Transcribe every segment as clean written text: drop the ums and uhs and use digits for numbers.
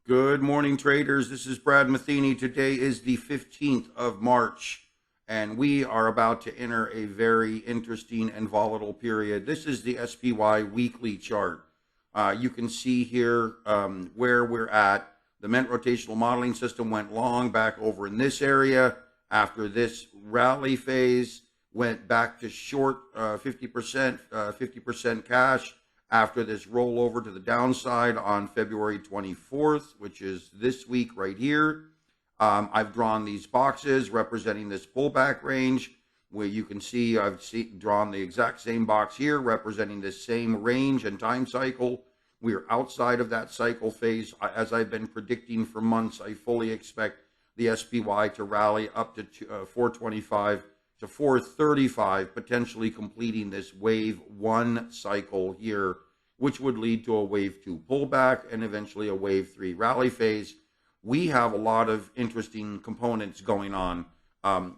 Good morning, traders. This is Brad Matheny. Today is the 15th of March, and we are about to enter a very interesting and volatile period. This is the SPY weekly chart. You can see here where we're at. The MENT rotational modeling system went long back over in this area. After this rally phase, went back to short 50% cash. After this rollover to the downside on February 24th, which is this week right here. I've drawn these boxes representing this pullback range, where you can see I've drawn the exact same box here representing this same range and time cycle. We are outside of that cycle phase. As I've been predicting for months, I fully expect the SPY to rally up to 425 to 435, potentially completing this wave one cycle here, which would lead to a wave two pullback and eventually a wave three rally phase. We have a lot of interesting components going on.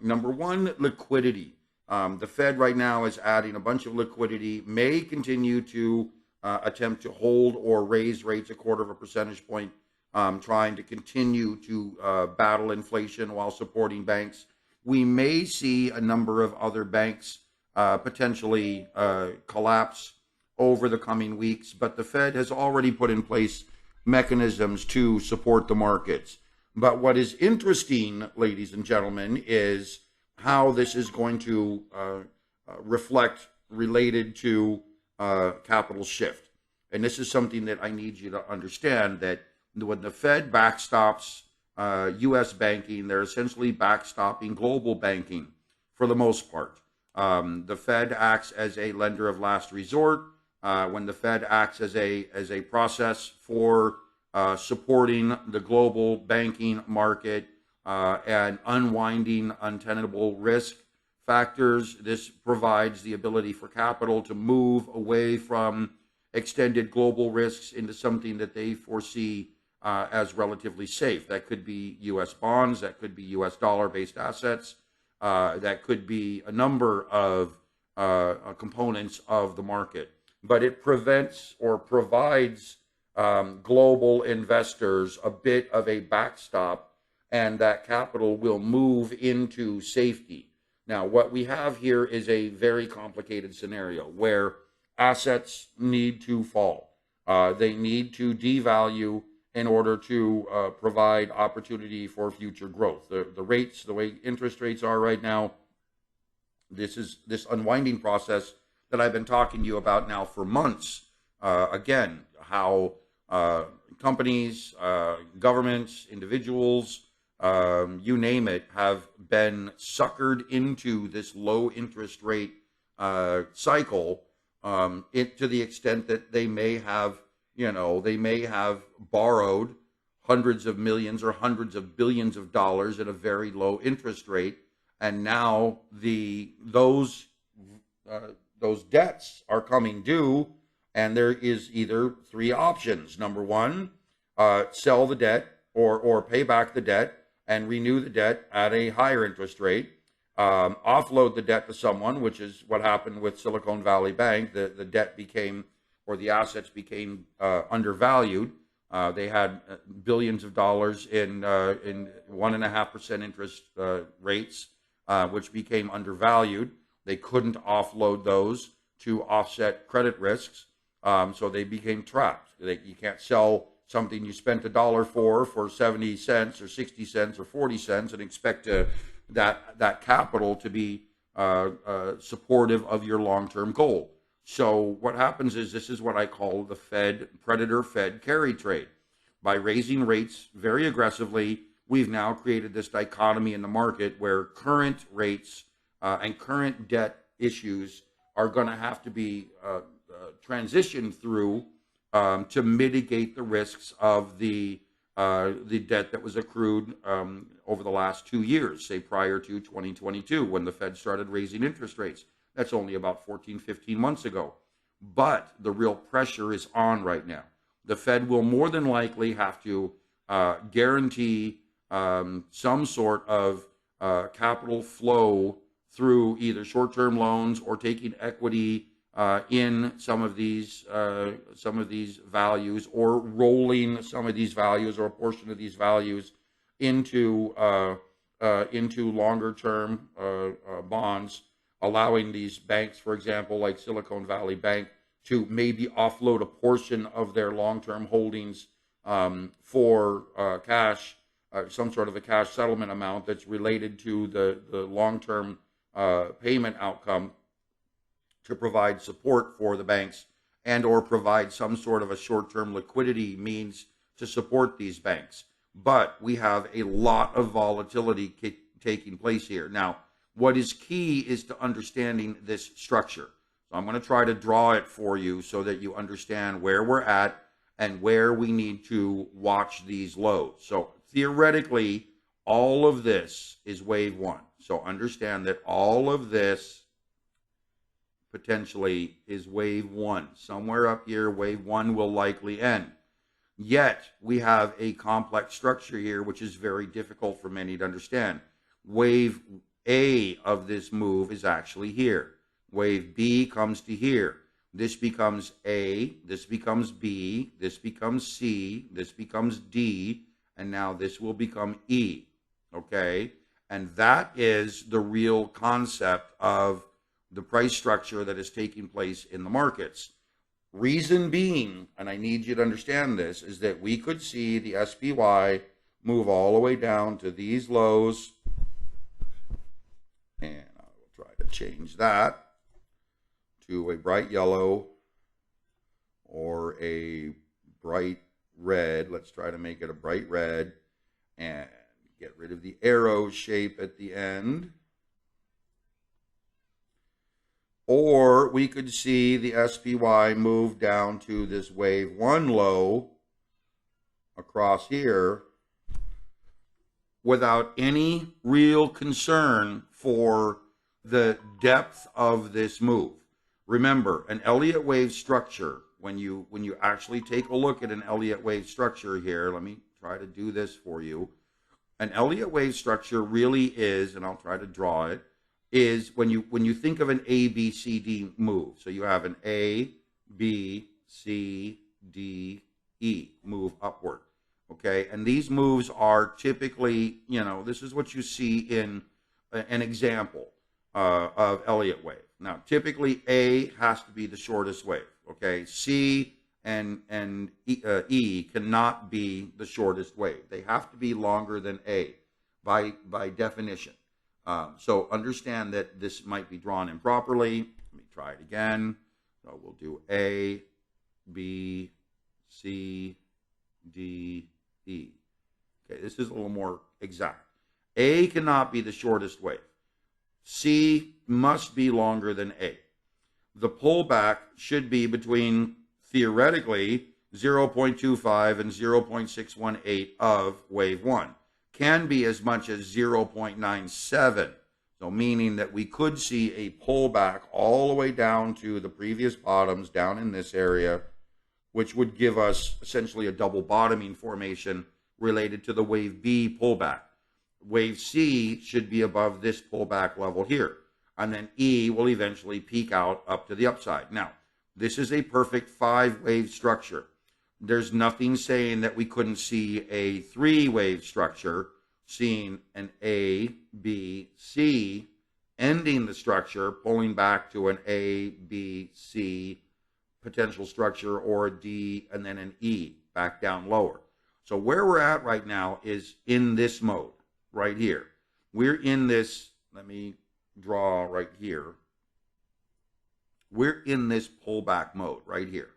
Number one, liquidity. The Fed right now is adding a bunch of liquidity, may continue to attempt to hold or raise rates a quarter of a percentage point, trying to continue to battle inflation while supporting banks. We may see a number of other banks potentially collapse over the coming weeks, but the Fed has already put in place mechanisms to support the markets. But what is interesting, ladies and gentlemen, is how this is going to reflect related to capital shift. And this is something that I need you to understand, that when the Fed backstops U.S. banking, they're essentially backstopping global banking for the most part. The Fed acts as a lender of last resort. When the Fed acts as a process for supporting the global banking market and unwinding untenable risk factors, this provides the ability for capital to move away from extended global risks into something that they foresee as relatively safe. That could be U.S. bonds, that could be U.S. dollar-based assets, that could be a number of components of the market. But it prevents or provides global investors a bit of a backstop, and that capital will move into safety. Now, what we have here is a very complicated scenario where assets need to fall. They need to devalue in order to provide opportunity for future growth. The rates, the way interest rates are right now, this unwinding process that I've been talking to you about now for months. Again, how companies, governments, individuals, you name it, have been suckered into this low interest rate cycle, to the extent that they may have borrowed hundreds of millions or hundreds of billions of dollars at a very low interest rate, and now those debts are coming due, and there is either three options. Number one, sell the debt or pay back the debt and renew the debt at a higher interest rate. Offload the debt to someone, which is what happened with Silicon Valley Bank. The debt became, or the assets became undervalued. They had billions of dollars in 1.5% interest rates, which became undervalued. They couldn't offload those to offset credit risks, so they became trapped. You can't sell something you spent $1 for 70 cents or 60 cents or 40 cents and expect that capital to be supportive of your long-term goal. So what happens is, this is what I call the Predator Fed carry trade. By raising rates very aggressively, we've now created this dichotomy in the market where current rates and current debt issues are going to have to be transitioned through to mitigate the risks of the debt that was accrued over the last 2 years, say prior to 2022, when the Fed started raising interest rates. That's only about 14, 15 months ago. But the real pressure is on right now. The Fed will more than likely have to guarantee some sort of capital flow through either short-term loans or taking equity in some of these values, or rolling some of these values or a portion of these values into longer term bonds, allowing these banks, for example, like Silicon Valley Bank, to maybe offload a portion of their long-term holdings for cash, some sort of a cash settlement amount that's related to the long-term payment outcome, to provide support for the banks and or provide some sort of a short-term liquidity means to support these banks. But we have a lot of volatility taking place here. Now, what is key is to understanding this structure. So I'm going to try to draw it for you so that you understand where we're at and where we need to watch these lows. So theoretically, all of this is wave one. So understand that all of this potentially is wave one. Somewhere up here, wave one will likely end. Yet, we have a complex structure here, which is very difficult for many to understand. Wave A of this move is actually here. Wave B comes to here. This becomes A, this becomes B, this becomes C, this becomes D, and now this will become E, okay? And that is the real concept of the price structure that is taking place in the markets. Reason being, and I need you to understand this, is that we could see the SPY move all the way down to these lows, and I will try to change that to a bright yellow or a bright red. Let's try to make it a bright red and get rid of the arrow shape at the end. Or we could see the SPY move down to this wave one low across here without any real concern for the depth of this move. Remember, an Elliott wave structure, when you actually take a look at an Elliott wave structure here, let me try to do this for you. An Elliott wave structure really is, and I'll try to draw it, is when you think of an A, B, C, D move. So you have an A, B, C, D, E move upward, okay? And these moves are typically, this is what you see in an example of Elliott wave. Now, typically A has to be the shortest wave, okay? C and E cannot be the shortest wave. They have to be longer than A by definition. So understand that this might be drawn improperly. Let me try it again. So we'll do A, B, C, D, E. Okay, this is a little more exact. A cannot be the shortest wave. C must be longer than A. The pullback should be between, theoretically, 0.25 and 0.618 of wave one. Can be as much as 0.97. So meaning that we could see a pullback all the way down to the previous bottoms down in this area, which would give us essentially a double bottoming formation related to the wave B pullback. Wave C should be above this pullback level here. And then E will eventually peak out up to the upside. Now, this is a perfect 5-wave structure. There's nothing saying that we couldn't see a 3-wave structure, seeing an A, B, C, ending the structure, pulling back to an A, B, C potential structure, or a D, and then an E, back down lower. So where we're at right now is in this mode, right here. We're in this, let me draw right here. We're in this pullback mode right here.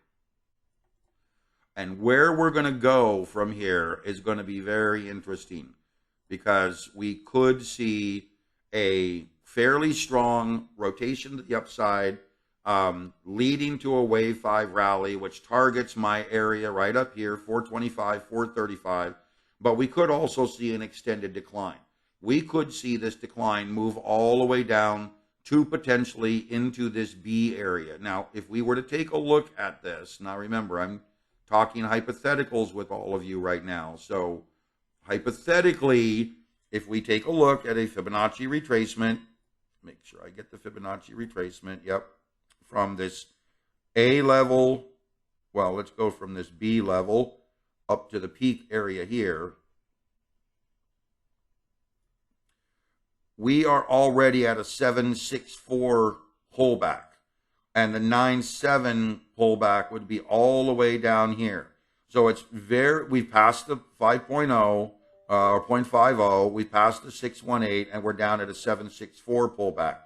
And where we're going to go from here is going to be very interesting, because we could see a fairly strong rotation to the upside, leading to a wave 5 rally, which targets my area right up here, 425, 435. But we could also see an extended decline. We could see this decline move all the way down to potentially into this B area. Now, if we were to take a look at this, now remember, I'm talking hypotheticals with all of you right now. So hypothetically, if we take a look at a Fibonacci retracement, make sure I get the Fibonacci retracement, yep, from this A level, well, let's go from this B level up to the peak area here. We are already at a 764 pullback, and the 97 pullback would be all the way down here. So it's we've passed the 5.0 or 0.50, we passed the 618, and we're down at a 764 pullback.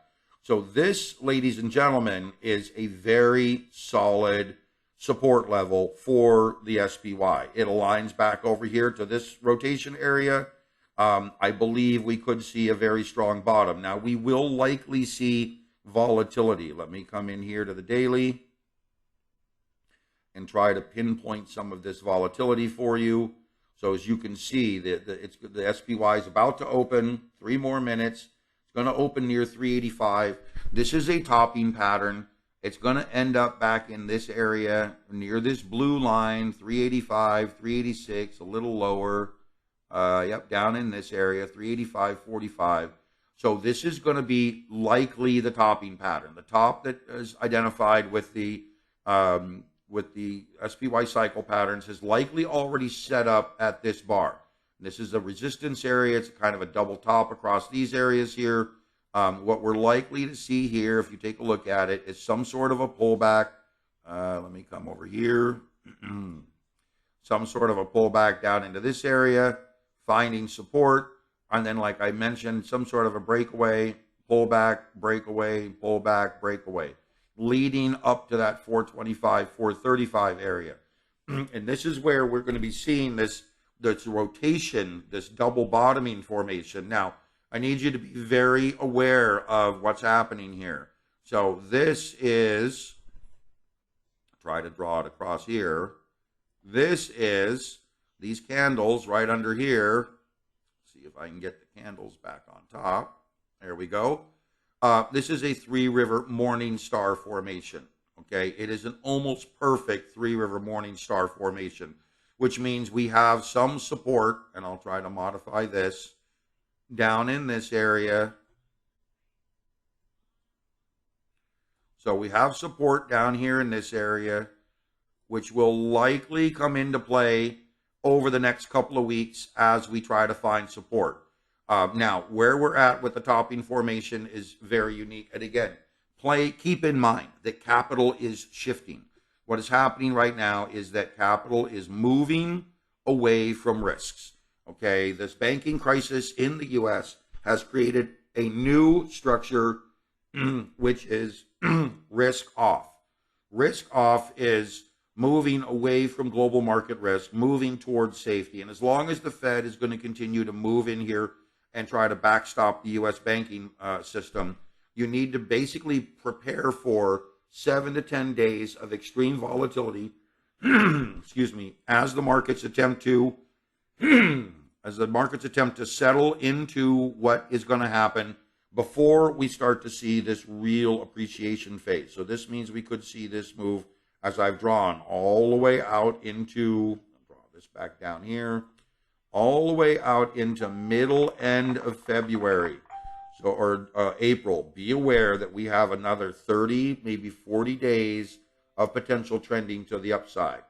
So this, ladies and gentlemen, is a very solid support level for the SPY. It aligns back over here to this rotation area. I believe we could see a very strong bottom. Now, we will likely see volatility. Let me come in here to the daily and try to pinpoint some of this volatility for you. So as you can see, the SPY is about to open, 3 more minutes. It's going to open near 385. This is a topping pattern. It's going to end up back in this area near this blue line, 385, 386, a little lower. Yep, down in this area, 385.45. So this is going to be likely the topping pattern. The top that is identified with the SPY cycle patterns is likely already set up at this bar. This is a resistance area. It's kind of a double top across these areas here. What we're likely to see here, if you take a look at it, is some sort of a pullback. Let me come over here. Some sort of a pullback down into this area, finding support. And then, like I mentioned, some sort of a breakaway, pullback, breakaway, pullback, breakaway, leading up to that 425, 435 area. And this is where we're going to be seeing this rotation, this double bottoming formation. Now, I need you to be very aware of what's happening here. So this is, try to draw it across here. This is these candles right under here. See if I can get the candles back on top. There we go. This is a 3 river morning star formation. Okay, it is an almost perfect 3 river morning star formation, which means we have some support, and I'll try to modify this, down in this area. So we have support down here in this area, which will likely come into play over the next couple of weeks as we try to find support. Now, where we're at with the topping formation is very unique. And again, keep in mind that capital is shifting. What is happening right now is that capital is moving away from risks. Okay, this banking crisis in the U.S. has created a new structure, which is risk off. Risk off is moving away from global market risk, moving towards safety. And as long as the Fed is going to continue to move in here and try to backstop the U.S. banking system, you need to basically prepare for 7 to 10 days of extreme volatility, excuse me, as the markets attempt to settle into what is going to happen before we start to see this real appreciation phase. So this means we could see this move, as I've drawn, all the way out into, I'll draw this back down here, all the way out into middle end of February. So, or April. Be aware that we have another 30, maybe 40 days of potential trending to the upside.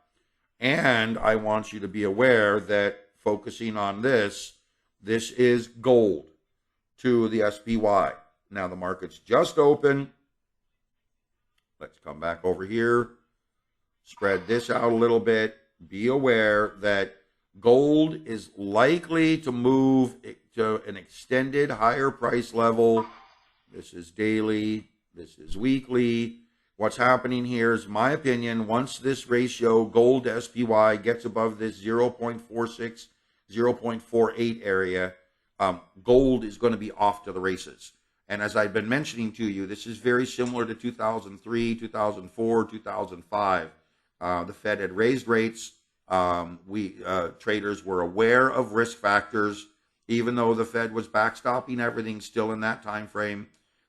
And I want you to be aware that focusing on this is gold to the SPY. Now the market's just open. Let's come back over here. Spread this out a little bit. Be aware that gold is likely to move to an extended higher price level. This is daily. This is weekly. What's happening here is, my opinion, once this ratio gold to SPY gets above this 0.46, 0.48 area, gold is going to be off to the races. And as I've been mentioning to you, this is very similar to 2003, 2004, 2005. The Fed had raised rates. Traders were aware of risk factors. Even though the Fed was backstopping everything still in that time frame,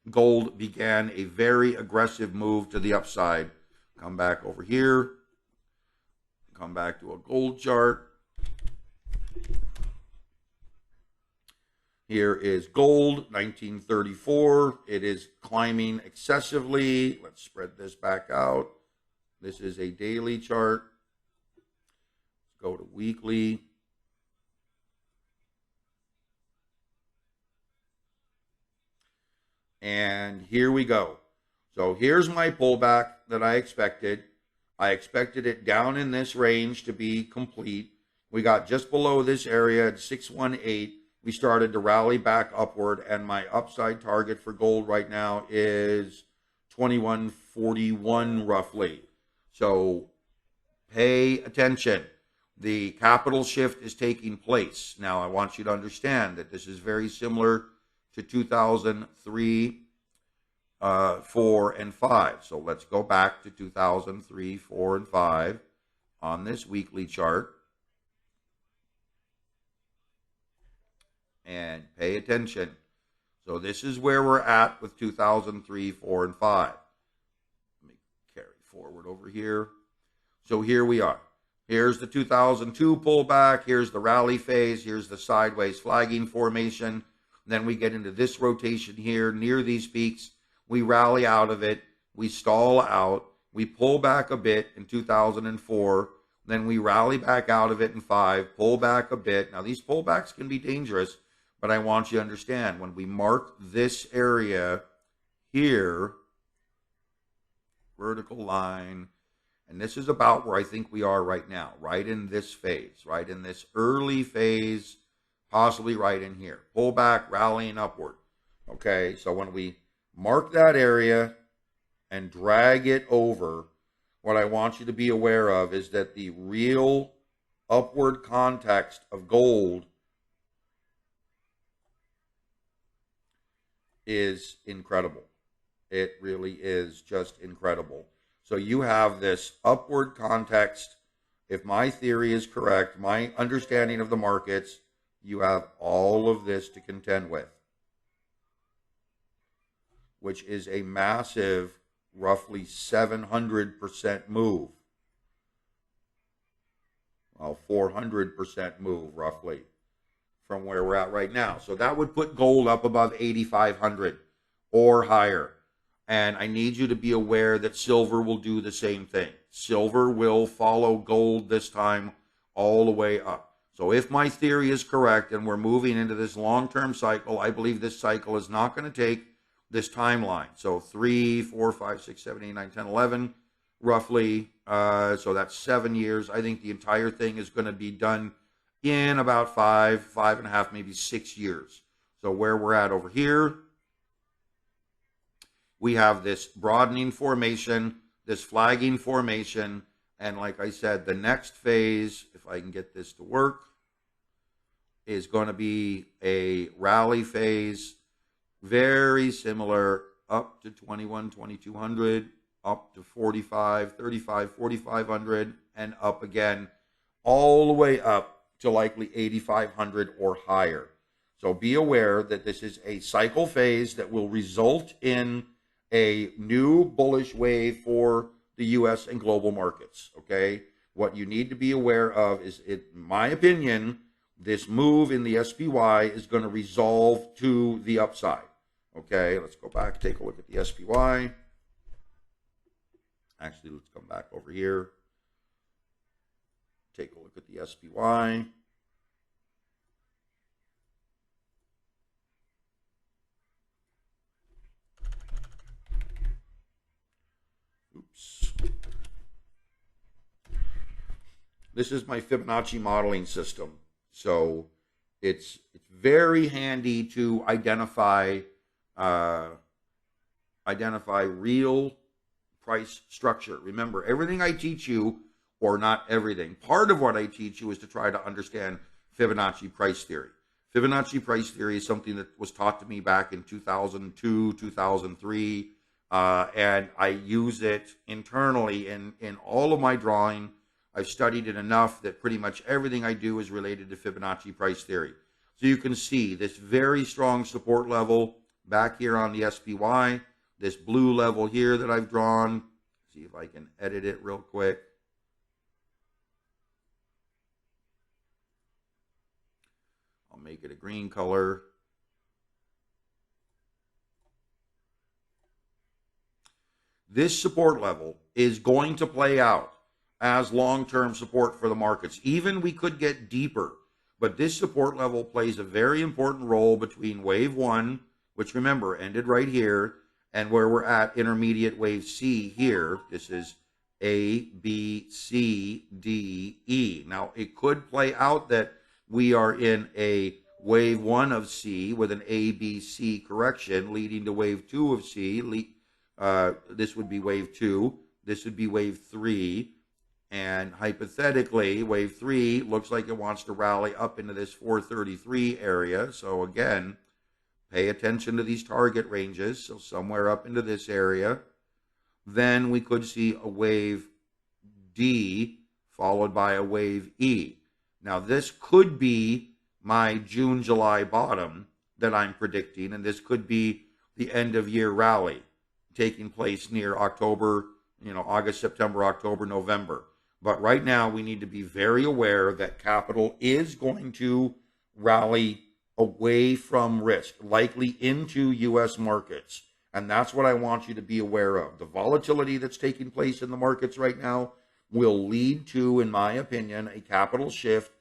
gold began a very aggressive move to the upside. Come back over here. Come back to a gold chart. Here is gold, 1934. It is climbing excessively. Let's spread this back out. This is a daily chart. Let's go to weekly. And here we go. So here's my pullback that I expected. I expected it down in this range to be complete. We got just below this area at 618. We started to rally back upward, and my upside target for gold right now is 2141 roughly. So pay attention. The capital shift is taking place. Now I want you to understand that this is very similar to 2003, 4, and 5. So let's go back to 2003, 4, and 5 on this weekly chart. And pay attention. So this is where we're at with 2003, 4, and 5. Let me carry forward over here. So here we are. Here's the 2002 pullback. Here's the rally phase. Here's the sideways flagging formation. Then we get into this rotation here near these peaks. We rally out of it. We stall out. We pull back a bit in 2004. Then we rally back out of it in 5, pull back a bit. Now, these pullbacks can be dangerous, but I want you to understand when we mark this area here, vertical line, and this is about where I think we are right now, right in this phase, right in this early phase, possibly right in here. Pull back, rallying upward. Okay, so when we mark that area and drag it over, what I want you to be aware of is that the real upward context of gold is incredible. It really is just incredible. So you have this upward context. If my theory is correct, my understanding of the markets, you have all of this to contend with, which is a massive, roughly 700% move. Well, 400% move, roughly, from where we're at right now. So that would put gold up above 8,500 or higher. And I need you to be aware that silver will do the same thing. Silver will follow gold this time all the way up. So if my theory is correct and we're moving into this long-term cycle, I believe this cycle is not going to take this timeline. So 3, 4, 5, 6, 7, 8, 9, 10, 11, roughly. So that's 7 years. I think the entire thing is going to be done in about 5, 5.5, maybe 6 years. So where we're at over here, we have this broadening formation, this flagging formation, and like I said, the next phase, if I can get this to work, is going to be a rally phase, very similar, up to 2200, up to 45, 35, 4500, and up again, all the way up to likely 8500 or higher. So be aware that this is a cycle phase that will result in a new bullish wave for the U.S. and global markets, okay? What you need to be aware of is, in my opinion, this move in the SPY is going to resolve to the upside, okay? Let's go back, take a look at the SPY. Actually, let's come back over here. Take a look at the SPY. Oops. This is my Fibonacci modeling system. So it's very handy to identify real price structure. Remember, everything I teach you, or not everything, part of what I teach you is to try to understand Fibonacci price theory. Fibonacci price theory is something that was taught to me back in 2002, 2003, and I use it internally in all of my drawing. I've studied it enough that pretty much everything I do is related to Fibonacci price theory. So you can see this very strong support level back here on the SPY, this blue level here that I've drawn. See if I can edit it real quick. I'll make it a green color. this support level is going to play out as long-term support for the markets. Even we could get deeper, but this support level plays a very important role between wave one, which remember ended right here, and where we're at intermediate wave C here. This is A, B, C, D, E. Now, it could play out that we are in a wave one of C with an A, B, C correction leading to wave two of C. This would be wave two. This would be wave three. And hypothetically, wave three looks like it wants to rally up into this 433 area. So again, pay attention to these target ranges. So somewhere up into this area. Then we could see a wave D followed by a wave E. Now this could be my June, July bottom that I'm predicting, and this could be the end of year rally taking place near October, August, September, October, November. But right now we need to be very aware that capital is going to rally away from risk, likely into U.S. markets. And that's what I want you to be aware of. The volatility that's taking place in the markets right now will lead to, in my opinion, a capital shift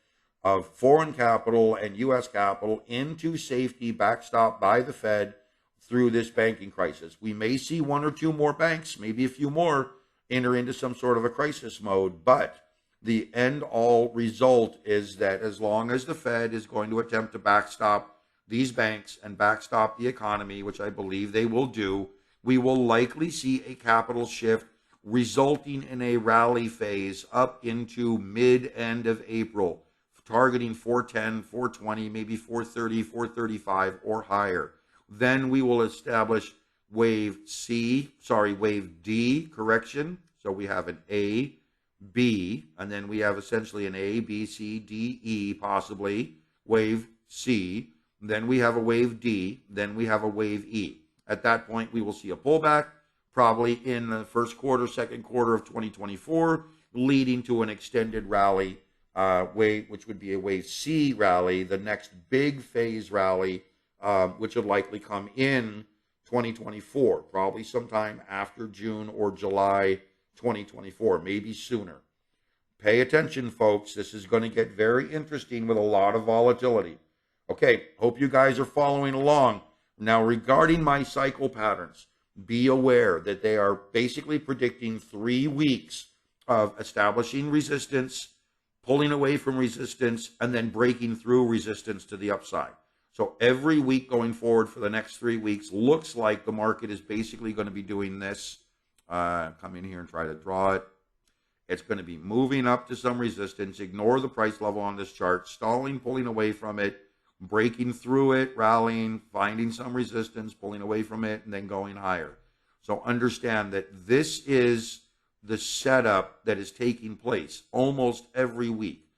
of foreign capital and U.S. capital into safety backstop by the Fed through this banking crisis. We may see one or two more banks, maybe a few more, enter into some sort of a crisis mode, but the end all result is that as long as the Fed is going to attempt to backstop these banks and backstop the economy, which I believe they will do, we will likely see a capital shift resulting in a rally phase up into mid-end of April, targeting 410, 420, maybe 430, 435 or higher. Then we will establish wave D correction. So we have an A, B, and then we have essentially an A, B, C, D, E, possibly, wave C. Then we have a wave D, then we have a wave E. At that point, we will see a pullback, probably in the first quarter, second quarter of 2024, leading to an extended rally, which would be a wave C rally, the next big phase rally, which would likely come in 2024, probably sometime after June or July 2024, maybe sooner. Pay attention, folks. This is going to get very interesting with a lot of volatility. Okay, hope you guys are following along. Now, regarding my cycle patterns, be aware that they are basically predicting 3 weeks of establishing resistance, pulling away from resistance, and then breaking through resistance to the upside. So every week going forward for the next 3 weeks looks like the market is basically going to be doing this. Come in here and try to draw it. It's going to be moving up to some resistance. Ignore the price level on this chart. Stalling, pulling away from it, breaking through it, rallying, finding some resistance, pulling away from it, and then going higher. So understand that this is the setup that is taking place almost every week.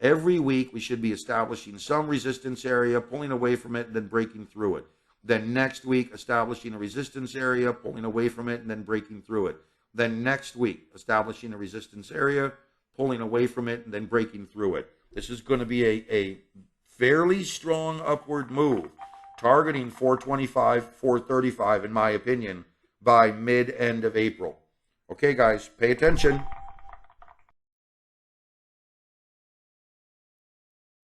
Every week, we should be establishing some resistance area, pulling away from it, and then breaking through it. Then next week, establishing a resistance area, pulling away from it, and then breaking through it. Then next week, establishing a resistance area, pulling away from it, and then breaking through it. This is going to be a fairly strong upward move, targeting 425, 435, in my opinion, by mid-end of April. Okay, guys, pay attention.